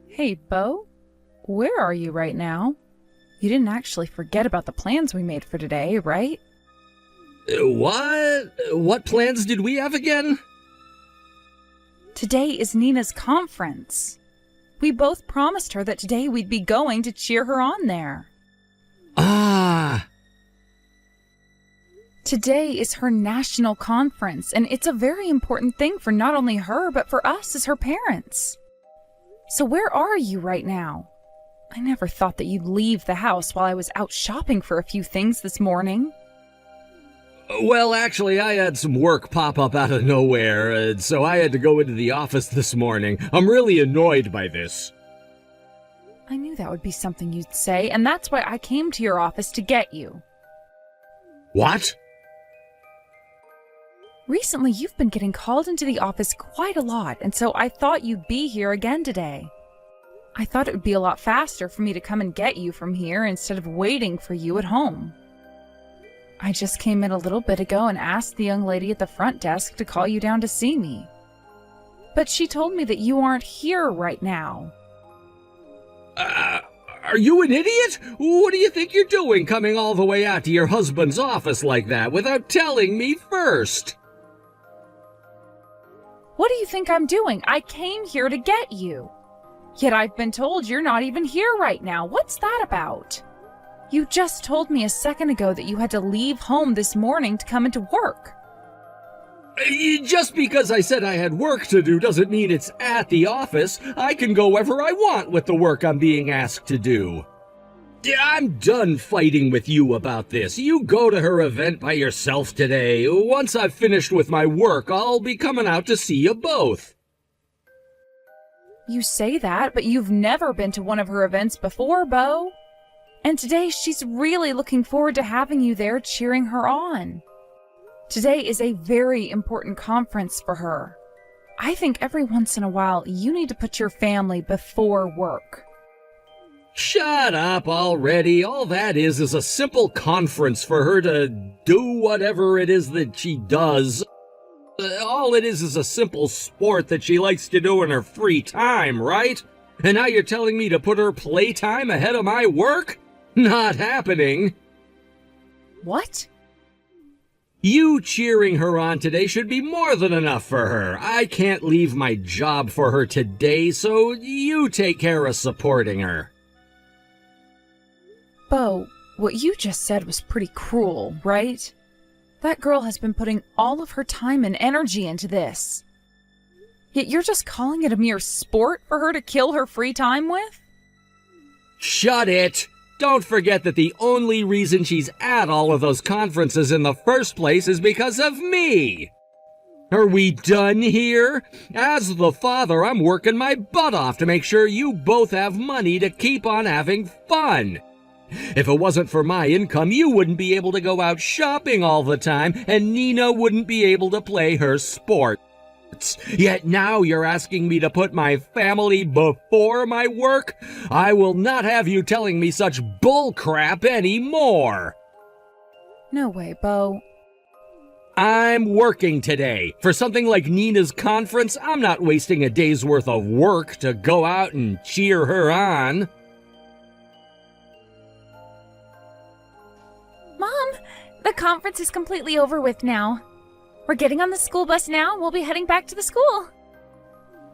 Hey, Bo, where are you right now? You didn't actually forget about the plans we made for today, right? What? What plans did we have again? Today is Nina's conference. We both promised her that today we'd be going to cheer her on there. Ah. Today is her national conference, and it's a very important thing for not only her, but for us as her parents. So where are you right now? I never thought that you'd leave the house while I was out shopping for a few things this morning. Well, actually, I had some work pop up out of nowhere, so I had to go into the office this morning. I'm really annoyed by this. I knew that would be something you'd say, and that's why I came to your office to get you. What? Recently, you've been getting called into the office quite a lot, and so I thought you'd be here again today. I thought it would be a lot faster for me to come and get you from here instead of waiting for you at home. I just came in a little bit ago and asked the young lady at the front desk to call you down to see me. But she told me that you aren't here right now. Are you an idiot? What do you think you're doing coming all the way out to your husband's office like that without telling me first? What do you think I'm doing? I came here to get you. Yet I've been told you're not even here right now. What's that about? You just told me a second ago that you had to leave home this morning to come into work. Just because I said I had work to do doesn't mean it's at the office. I can go wherever I want with the work I'm being asked to do. I'm done fighting with you about this. You go to her event by yourself today. Once I've finished with my work, I'll be coming out to see you both. You say that, but you've never been to one of her events before, Bo. And today she's really looking forward to having you there cheering her on. Today is a very important conference for her. I think every once in a while you need to put your family before work. Shut up already. All that is a simple conference for her to do whatever it is that she does. All it is a simple sport that she likes to do in her free time, right? And now you're telling me to put her playtime ahead of my work? Not happening. What? You cheering her on today should be more than enough for her. I can't leave my job for her today, so you take care of supporting her. Bo, what you just said was pretty cruel, right? That girl has been putting all of her time and energy into this. Yet you're just calling it a mere sport for her to kill her free time with? Shut it! Don't forget that the only reason she's at all of those conferences in the first place is because of me! Are we done here? As the father, I'm working my butt off to make sure you both have money to keep on having fun. If it wasn't for my income, you wouldn't be able to go out shopping all the time, and Nina wouldn't be able to play her sports. Yet now you're asking me to put my family before my work? I will not have you telling me such bull crap anymore. No way, Bo. I'm working today. For something like Nina's conference, I'm not wasting a day's worth of work to go out and cheer her on. Mom, the conference is completely over with now. We're getting on the school bus now and we'll be heading back to the school.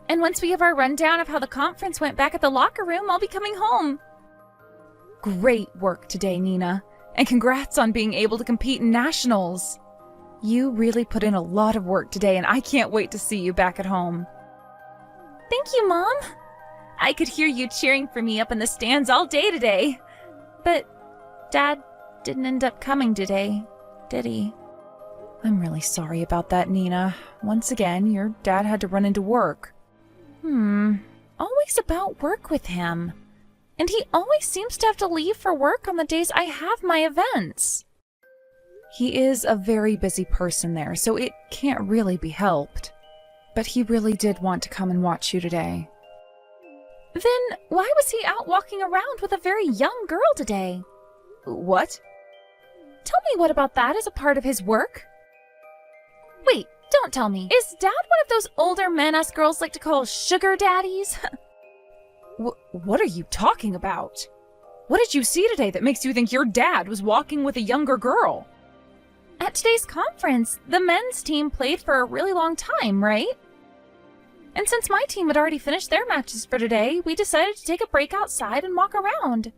And once we have our rundown of how the conference went back at the locker room, I'll be coming home. Great work today, Nina. And congrats on being able to compete in nationals. You really put in a lot of work today and I can't wait to see you back at home. Thank you, Mom. I could hear you cheering for me up in the stands all day today. But Dad didn't end up coming today, did he? I'm really sorry about that, Nina. Once again, your dad had to run into work. Always about work with him. And he always seems to have to leave for work on the days I have my events. He is a very busy person there, so it can't really be helped. But he really did want to come and watch you today. Then why was he out walking around with a very young girl today? What? Tell me what about that is a part of his work? Wait, don't tell me. Is Dad one of those older men us girls like to call sugar daddies? What are you talking about? What did you see today that makes you think your dad was walking with a younger girl? At today's conference, the men's team played for a really long time, right? And since my team had already finished their matches for today, we decided to take a break outside and walk around.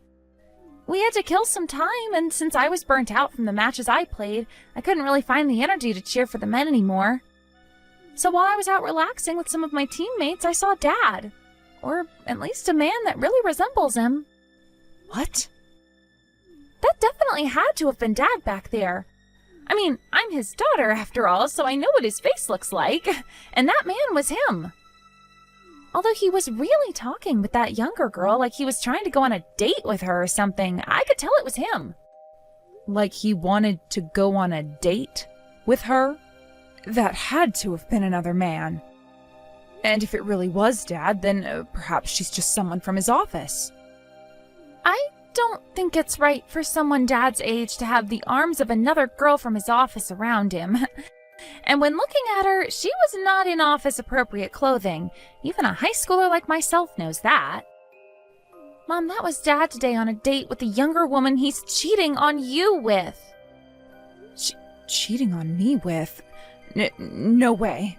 We had to kill some time, and since I was burnt out from the matches I played, I couldn't really find the energy to cheer for the men anymore. So while I was out relaxing with some of my teammates, I saw Dad. Or at least a man that really resembles him. What? That definitely had to have been Dad back there. I mean, I'm his daughter after all, so I know what his face looks like. And that man was him. Although he was really talking with that younger girl like he was trying to go on a date with her or something, I could tell it was him. Like he wanted to go on a date with her? That had to have been another man. And if it really was Dad, then perhaps she's just someone from his office. I don't think it's right for someone Dad's age to have the arms of another girl from his office around him. And when looking at her, she was not in office-appropriate clothing. Even a high schooler like myself knows that. Mom, that was Dad today on a date with the younger woman he's cheating on you with. Cheating on me with? No way.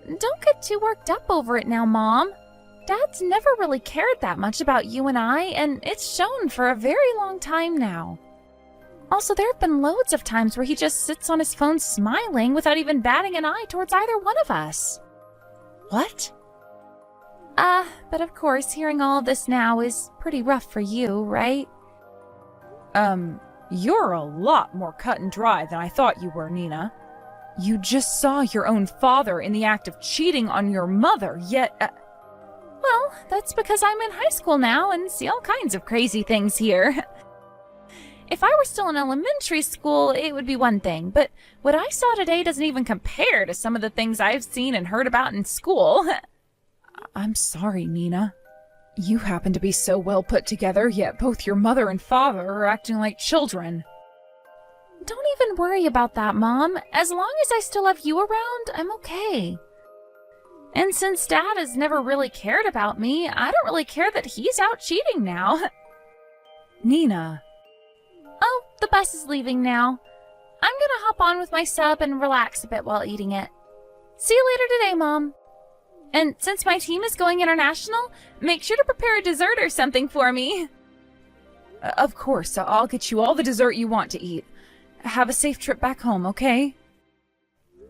Don't get too worked up over it now, Mom. Dad's never really cared that much about you and I, and it's shown for a very long time now. Also, there have been loads of times where he just sits on his phone smiling without even batting an eye towards either one of us. What? But of course, hearing all of this now is pretty rough for you, right? You're a lot more cut and dry than I thought you were, Nina. You just saw your own father in the act of cheating on your mother, yet... Well, that's because I'm in high school now and see all kinds of crazy things here. If I were still in elementary school, it would be one thing, but what I saw today doesn't even compare to some of the things I've seen and heard about in school. I'm sorry, Nina. You happen to be so well put together, yet both your mother and father are acting like children. Don't even worry about that, Mom. As long as I still have you around, I'm okay. And since Dad has never really cared about me, I don't really care that he's out cheating now. Nina. Oh, the bus is leaving now. I'm gonna hop on with my sub and relax a bit while eating it. See you later today, Mom. And since my team is going international, make sure to prepare a dessert or something for me. Of course, I'll get you all the dessert you want to eat. Have a safe trip back home, okay?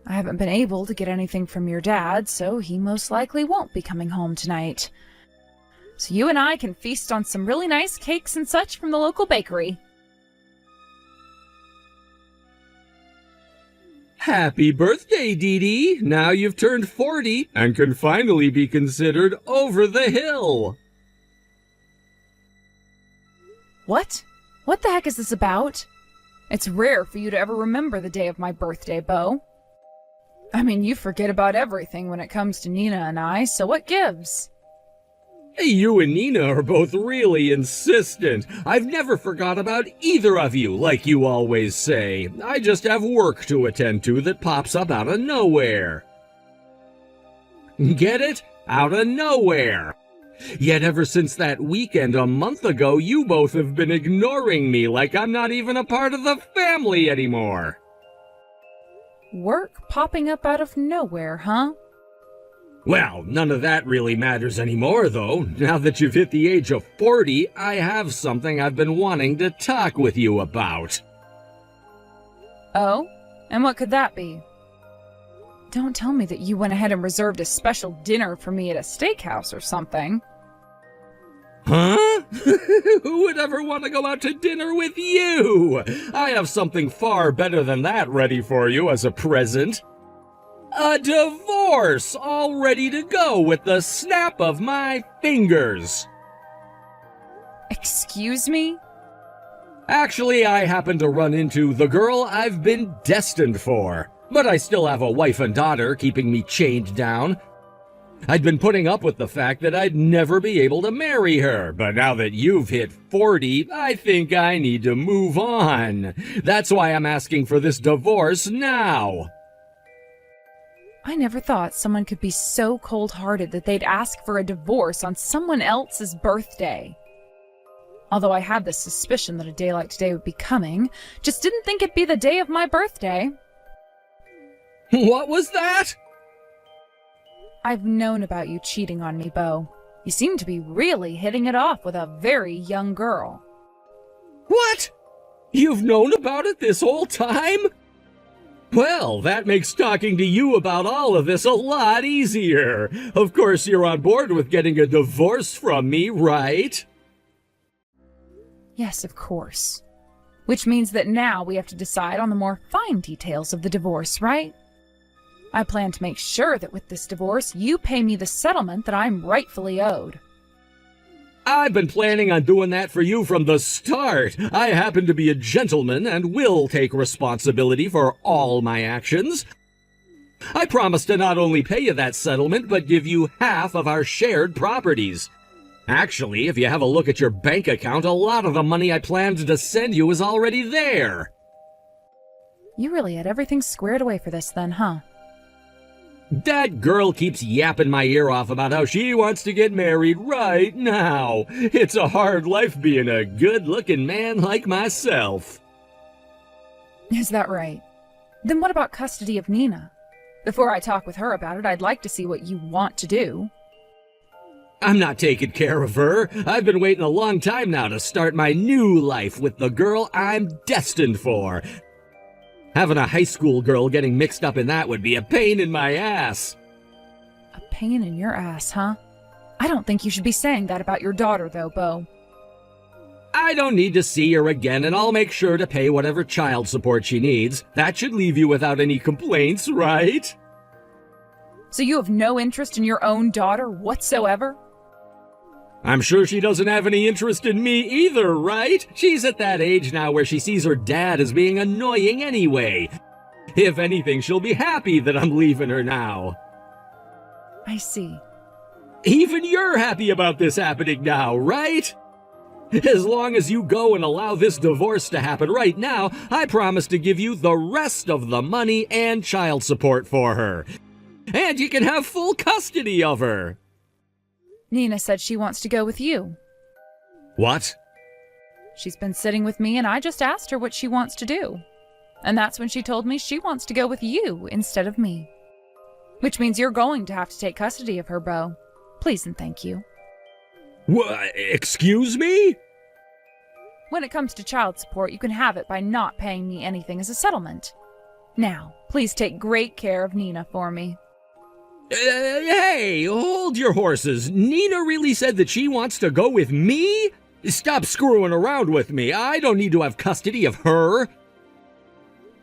I haven't been able to get anything from your dad, so he most likely won't be coming home tonight. So you and I can feast on some really nice cakes and such from the local bakery. Happy birthday, Dee Dee! Now you've turned 40 and can finally be considered over the hill. What? What the heck is this about? It's rare for you to ever remember the day of my birthday, Bo. I mean, you forget about everything when it comes to Nina and I, so what gives? Hey, you and Nina are both really insistent. I've never forgot about either of you, like you always say. I just have work to attend to that pops up out of nowhere. Get it? Out of nowhere. Yet ever since that weekend a month ago, you both have been ignoring me like I'm not even a part of the family anymore. Work popping up out of nowhere, huh? Well, none of that really matters anymore, though. Now that you've hit the age of 40, I have something I've been wanting to talk with you about. Oh? And what could that be? Don't tell me that you went ahead and reserved a special dinner for me at a steakhouse or something. Huh? Who would ever want to go out to dinner with you? I have something far better than that ready for you as a present. A divorce, all ready to go with the snap of my fingers. Excuse me? Actually, I happen to run into the girl I've been destined for. But I still have a wife and daughter keeping me chained down. I'd been putting up with the fact that I'd never be able to marry her, but now that you've hit 40, I think I need to move on. That's why I'm asking for this divorce now. I never thought someone could be so cold-hearted that they'd ask for a divorce on someone else's birthday. Although I had this suspicion that a day like today would be coming, just didn't think it'd be the day of my birthday. What was that? I've known about you cheating on me, Bo. You seem to be really hitting it off with a very young girl. What? You've known about it this whole time? Well, that makes talking to you about all of this a lot easier. Of course, you're on board with getting a divorce from me, right? Yes, of course. Which means that now we have to decide on the more fine details of the divorce, right? I plan to make sure that with this divorce, you pay me the settlement that I'm rightfully owed. I've been planning on doing that for you from the start. I happen to be a gentleman and will take responsibility for all my actions. I promise to not only pay you that settlement, but give you half of our shared properties. Actually, if you have a look at your bank account, a lot of the money I planned to send you is already there. You really had everything squared away for this then, huh? That girl keeps yapping my ear off about how she wants to get married right now. It's a hard life being a good-looking man like myself. Is that right? Then what about custody of Nina? Before I talk with her about it, I'd like to see what you want to do. I'm not taking care of her. I've been waiting a long time now to start my new life with the girl I'm destined for. Having a high school girl getting mixed up in that would be a pain in my ass. A pain in your ass, huh? I don't think you should be saying that about your daughter, though, Bo. I don't need to see her again, and I'll make sure to pay whatever child support she needs. That should leave you without any complaints, right? So you have no interest in your own daughter whatsoever? I'm sure she doesn't have any interest in me either, right? She's at that age now where she sees her dad as being annoying anyway. If anything, she'll be happy that I'm leaving her now. I see. Even you're happy about this happening now, right? As long as you go and allow this divorce to happen right now, I promise to give you the rest of the money and child support for her. And you can have full custody of her. Nina said she wants to go with you. What? She's been sitting with me and I just asked her what she wants to do. And that's when she told me she wants to go with you instead of me. Which means you're going to have to take custody of her, Bo. Please and thank you. What? Excuse me? When it comes to child support, you can have it by not paying me anything as a settlement. Now, please take great care of Nina for me. Hey, hold your horses. Nina really said that she wants to go with me? Stop screwing around with me. I don't need to have custody of her.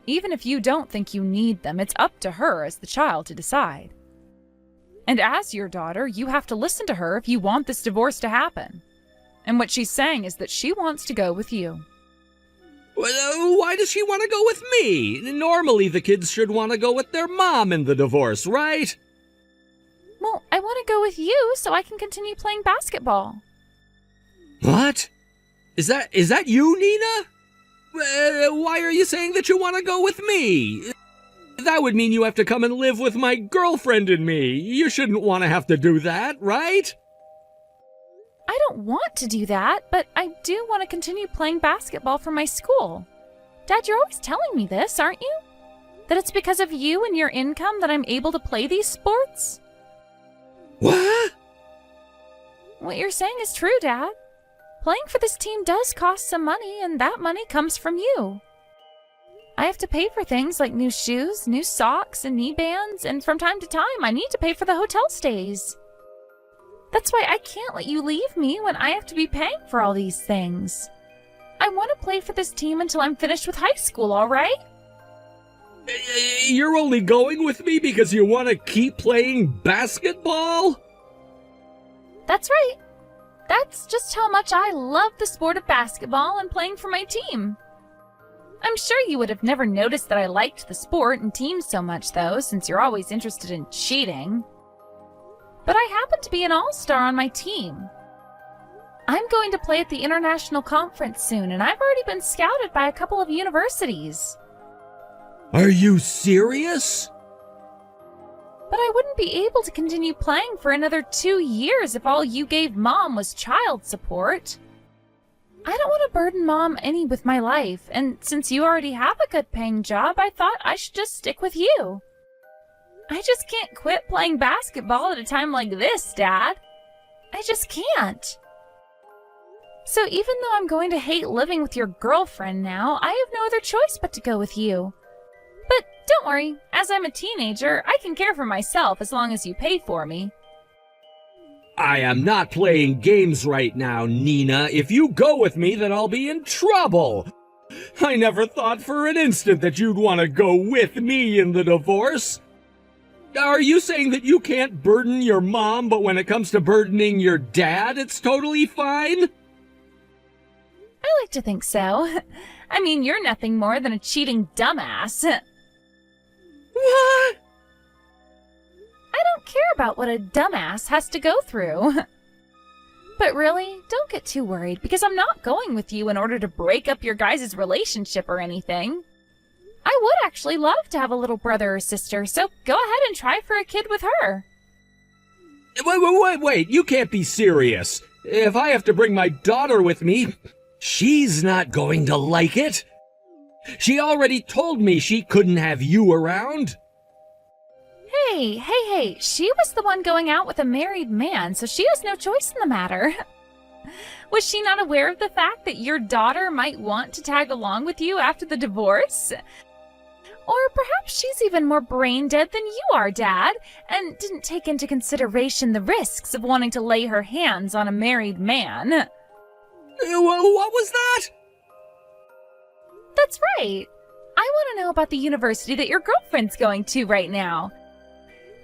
Even if you don't think you need them, it's up to her as the child to decide. And as your daughter, you have to listen to her if you want this divorce to happen. And what she's saying is that she wants to go with you. Why does she want to go with me? Normally the kids should want to go with their mom in the divorce, right? Well, I want to go with you so I can continue playing basketball. What? Is that you, Nina? Why are you saying that you want to go with me? That would mean you have to come and live with my girlfriend and me. You shouldn't want to have to do that, right? I don't want to do that, but I do want to continue playing basketball for my school. Dad, you're always telling me this, aren't you? That it's because of you and your income that I'm able to play these sports? What? What you're saying is true, Dad. Playing for this team does cost some money, and that money comes from you. I have to pay for things like new shoes, new socks, and knee bands, and from time to time, I need to pay for the hotel stays. That's why I can't let you leave me when I have to be paying for all these things. I want to play for this team until I'm finished with high school, all right? You're only going with me because you want to keep playing basketball? That's right. That's just how much I love the sport of basketball and playing for my team. I'm sure you would have never noticed that I liked the sport and team so much, though, since you're always interested in cheating. But I happen to be an all-star on my team. I'm going to play at the International Conference soon, and I've already been scouted by a couple of universities. Are you serious? But I wouldn't be able to continue playing for another 2 years if all you gave Mom was child support. I don't want to burden Mom any with my life, and since you already have a good paying job, I thought I should just stick with you. I just can't quit playing basketball at a time like this, Dad. I just can't. So even though I'm going to hate living with your girlfriend now, I have no other choice but to go with you. But don't worry, as I'm a teenager, I can care for myself as long as you pay for me. I am not playing games right now, Nina. If you go with me, then I'll be in trouble. I never thought for an instant that you'd want to go with me in the divorce. Are you saying that you can't burden your mom, but when it comes to burdening your dad, it's totally fine? I like to think so. I mean, you're nothing more than a cheating dumbass. What? I don't care about what a dumbass has to go through. But really, don't get too worried, because I'm not going with you in order to break up your guys' relationship or anything. I would actually love to have a little brother or sister, so go ahead and try for a kid with her. Wait, you can't be serious. If I have to bring my daughter with me, she's not going to like it. She already told me she couldn't have you around. Hey, she was the one going out with a married man, so she has no choice in the matter. Was she not aware of the fact that your daughter might want to tag along with you after the divorce? Or perhaps she's even more brain dead than you are, Dad, and didn't take into consideration the risks of wanting to lay her hands on a married man. What was that? That's right. I want to know about the university that your girlfriend's going to right now.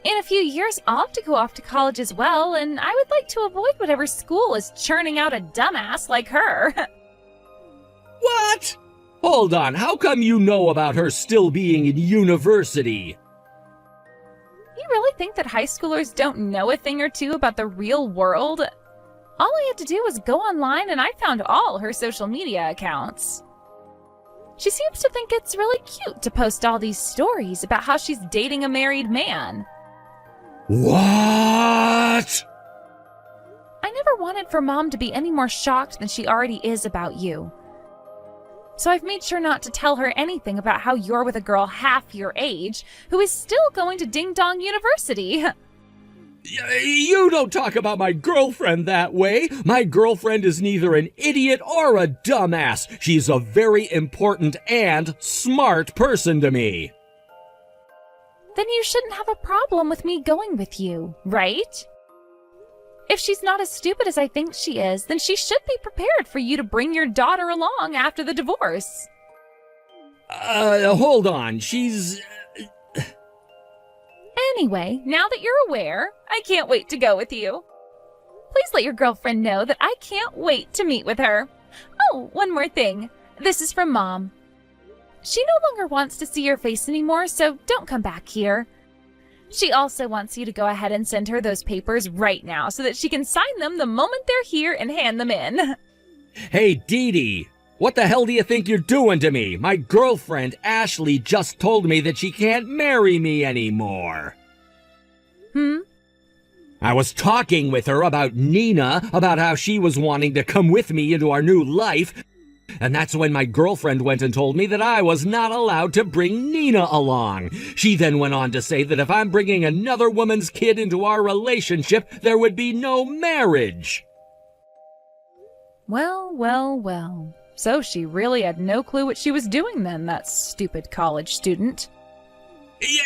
In a few years, I'll have to go off to college as well, and I would like to avoid whatever school is churning out a dumbass like her. What? Hold on, how come you know about her still being in university? You really think that high schoolers don't know a thing or two about the real world? All I had to do was go online and I found all her social media accounts. She seems to think it's really cute to post all these stories about how she's dating a married man. What? I never wanted for Mom to be any more shocked than she already is about you. So I've made sure not to tell her anything about how you're with a girl half your age who is still going to Ding Dong University. You don't talk about my girlfriend that way. My girlfriend is neither an idiot or a dumbass. She's a very important and smart person to me. Then you shouldn't have a problem with me going with you, right? If she's not as stupid as I think she is, then she should be prepared for you to bring your daughter along after the divorce. Hold on, she's... Anyway, now that you're aware, I can't wait to go with you. Please let your girlfriend know that I can't wait to meet with her. Oh, one more thing. This is from Mom. She no longer wants to see your face anymore, so don't come back here. She also wants you to go ahead and send her those papers right now so that she can sign them the moment they're here and hand them in. Hey, Dee Dee, what the hell do you think you're doing to me? My girlfriend, Ashley, just told me that she can't marry me anymore. I was talking with her about Nina, about how she was wanting to come with me into our new life, and that's when my girlfriend went and told me that I was not allowed to bring Nina along. She then went on to say that if I'm bringing another woman's kid into our relationship, there would be no marriage. Well. So she really had no clue what she was doing then, that stupid college student.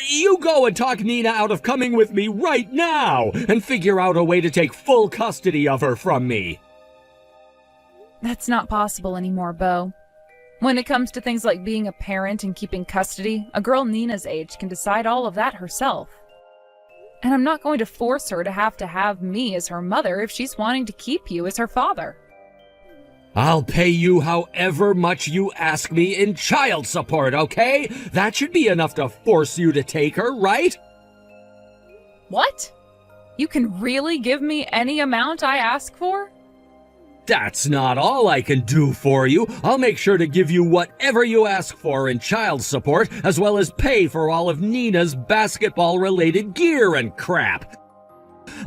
You go and talk Nina out of coming with me right now, and figure out a way to take full custody of her from me. That's not possible anymore, Bo. When it comes to things like being a parent and keeping custody, a girl Nina's age can decide all of that herself. And I'm not going to force her to have me as her mother if she's wanting to keep you as her father. I'll pay you however much you ask me in child support, okay? That should be enough to force you to take her, right? What? You can really give me any amount I ask for? That's not all I can do for you. I'll make sure to give you whatever you ask for in child support, as well as pay for all of Nina's basketball-related gear and crap.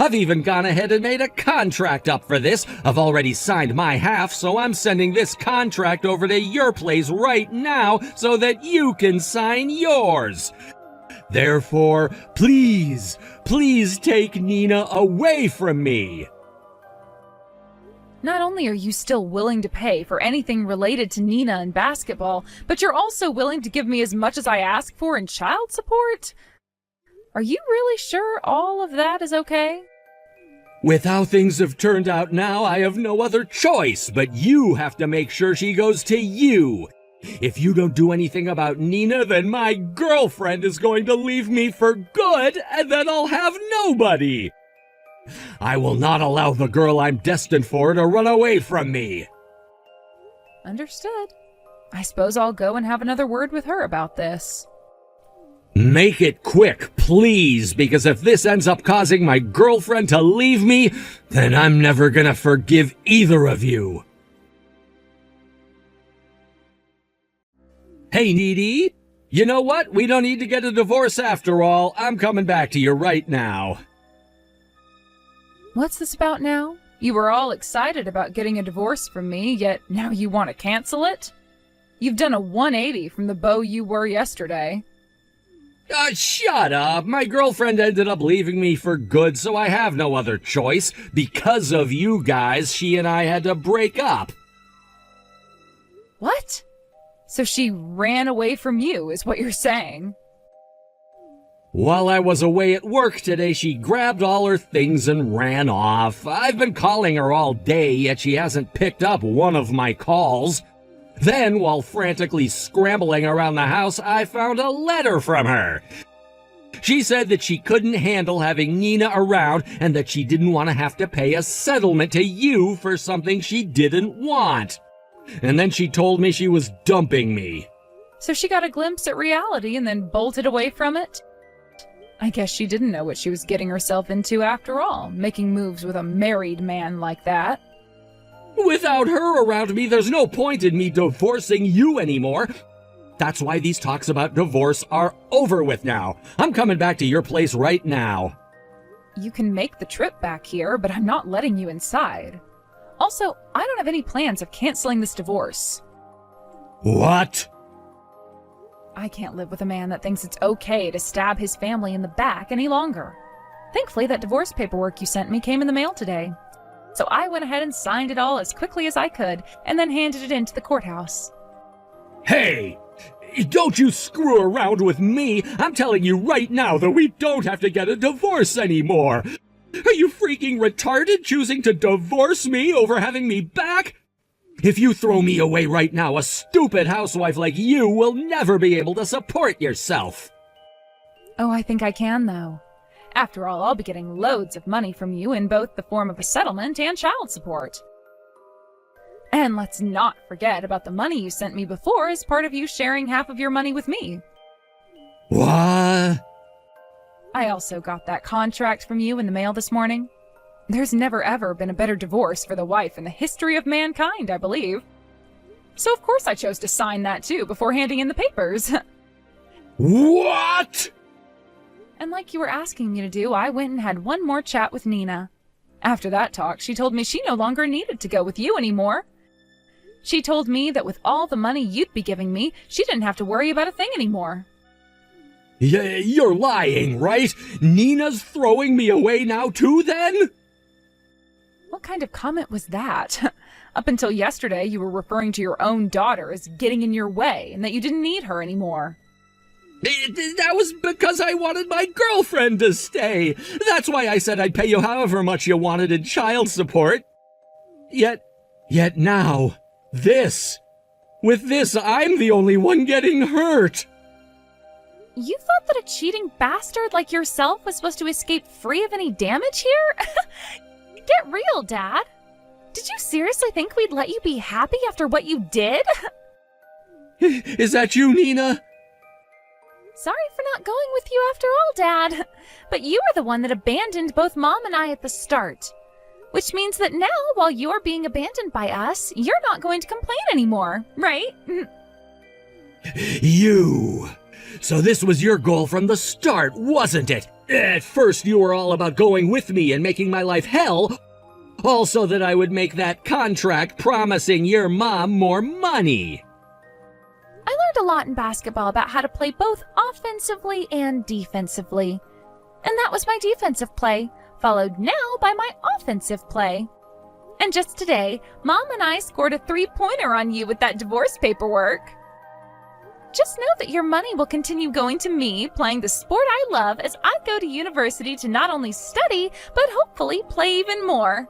I've even gone ahead and made a contract up for this. I've already signed my half, so I'm sending this contract over to your place right now so that you can sign yours. Therefore, please take Nina away from me. Not only are you still willing to pay for anything related to Nina and basketball, but you're also willing to give me as much as I ask for in child support? Are you really sure all of that is okay? With how things have turned out now, I have no other choice, but you have to make sure she goes to you. If you don't do anything about Nina, then my girlfriend is going to leave me for good, and then I'll have nobody. I will not allow the girl I'm destined for to run away from me. Understood. I suppose I'll go and have another word with her about this. Make it quick, please, because if this ends up causing my girlfriend to leave me, then I'm never gonna forgive either of you. Hey, Needy, you know what? We don't need to get a divorce after all. I'm coming back to you right now. What's this about now? You were all excited about getting a divorce from me, yet now you want to cancel it? You've done a 180 from the beau you were yesterday. Shut up. My girlfriend ended up leaving me for good, so I have no other choice. Because of you guys, she and I had to break up. What? So she ran away from you, is what you're saying? While I was away at work today, she grabbed all her things and ran off. I've been calling her all day, yet she hasn't picked up one of my calls. Then, while frantically scrambling around the house, I found a letter from her. She said that she couldn't handle having Nina around and that she didn't want to have to pay a settlement to you for something she didn't want. And then she told me she was dumping me. So she got a glimpse at reality and then bolted away from it? I guess she didn't know what she was getting herself into after all, making moves with a married man like that. Without her around me, there's no point in me divorcing you anymore. That's why these talks about divorce are over with now. I'm coming back to your place right now. You can make the trip back here, but I'm not letting you inside. Also, I don't have any plans of canceling this divorce. What? I can't live with a man that thinks it's okay to stab his family in the back any longer. Thankfully, that divorce paperwork you sent me came in the mail today. So I went ahead and signed it all as quickly as I could, and then handed it in to the courthouse. Hey! Don't you screw around with me! I'm telling you right now that we don't have to get a divorce anymore! Are you freaking retarded choosing to divorce me over having me back? If you throw me away right now, a stupid housewife like you will never be able to support yourself. Oh, I think I can, though. After all, I'll be getting loads of money from you in both the form of a settlement and child support. And let's not forget about the money you sent me before as part of you sharing half of your money with me. What? I also got that contract from you in the mail this morning. There's never ever been a better divorce for the wife in the history of mankind, I believe. So of course I chose to sign that too before handing in the papers. What? And like you were asking me to do, I went and had one more chat with Nina. After that talk, she told me she no longer needed to go with you anymore. She told me that with all the money you'd be giving me, she didn't have to worry about a thing anymore. You're lying, right? Nina's throwing me away now too, then? What kind of comment was that? Up until yesterday, you were referring to your own daughter as getting in your way and that you didn't need her anymore. That was because I wanted my girlfriend to stay. That's why I said I'd pay you however much you wanted in child support. Yet now, this. With this, I'm the only one getting hurt. You thought that a cheating bastard like yourself was supposed to escape free of any damage here? Get real, Dad. Did you seriously think we'd let you be happy after what you did? Is that you, Nina? Sorry for not going with you after all, Dad. But you were the one that abandoned both Mom and I at the start. Which means that now, while you're being abandoned by us, you're not going to complain anymore, right? You! So this was your goal from the start, wasn't it? At first you were all about going with me and making my life hell, all so that I would make that contract promising your mom more money. I learned a lot in basketball about how to play both offensively and defensively. And that was my defensive play, followed now by my offensive play. And just today, Mom and I scored a 3-pointer on you with that divorce paperwork. Just know that your money will continue going to me, playing the sport I love as I go to university to not only study, but hopefully play even more.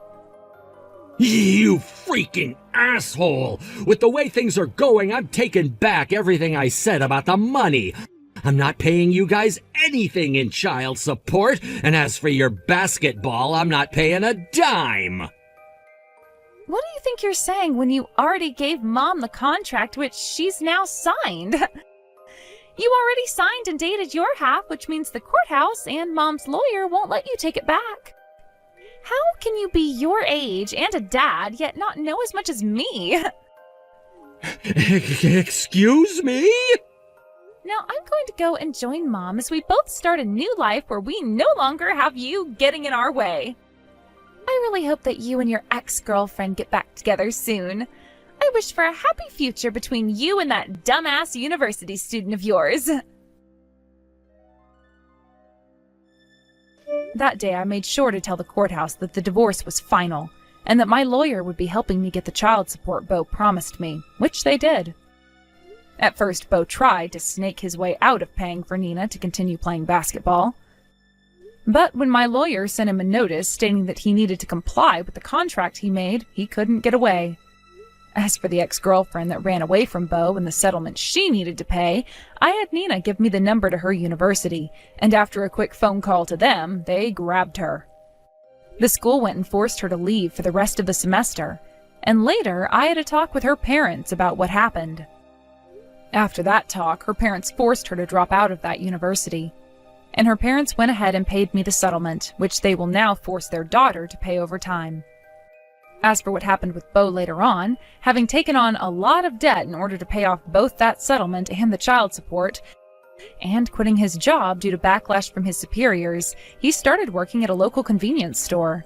You freaking asshole! With the way things are going, I'm taking back everything I said about the money. I'm not paying you guys anything in child support, and as for your basketball, I'm not paying a dime. What do you think you're saying when you already gave Mom the contract, which she's now signed? You already signed and dated your half, which means the courthouse and Mom's lawyer won't let you take it back. How can you be your age and a dad, yet not know as much as me? Excuse me? Now I'm going to go and join Mom as we both start a new life where we no longer have you getting in our way. I really hope that you and your ex-girlfriend get back together soon. I wish for a happy future between you and that dumbass university student of yours. That day I made sure to tell the courthouse that the divorce was final, and that my lawyer would be helping me get the child support Bo promised me, which they did. At first, Bo tried to snake his way out of paying for Nina to continue playing basketball. But when my lawyer sent him a notice stating that he needed to comply with the contract he made, he couldn't get away. As for the ex-girlfriend that ran away from Bo and the settlement she needed to pay, I had Nina give me the number to her university, and after a quick phone call to them, they grabbed her. The school went and forced her to leave for the rest of the semester, and later I had a talk with her parents about what happened. After that talk, her parents forced her to drop out of that university, and her parents went ahead and paid me the settlement, which they will now force their daughter to pay over time. As for what happened with Bo later on, having taken on a lot of debt in order to pay off both that settlement and the child support, and quitting his job due to backlash from his superiors, he started working at a local convenience store.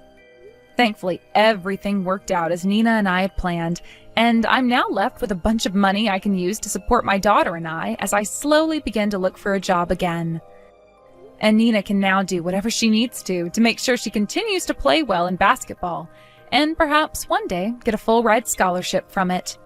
Thankfully, everything worked out as Nina and I had planned, and I'm now left with a bunch of money I can use to support my daughter and I as I slowly begin to look for a job again. And Nina can now do whatever she needs to make sure she continues to play well in basketball, and perhaps one day get a full-ride scholarship from it.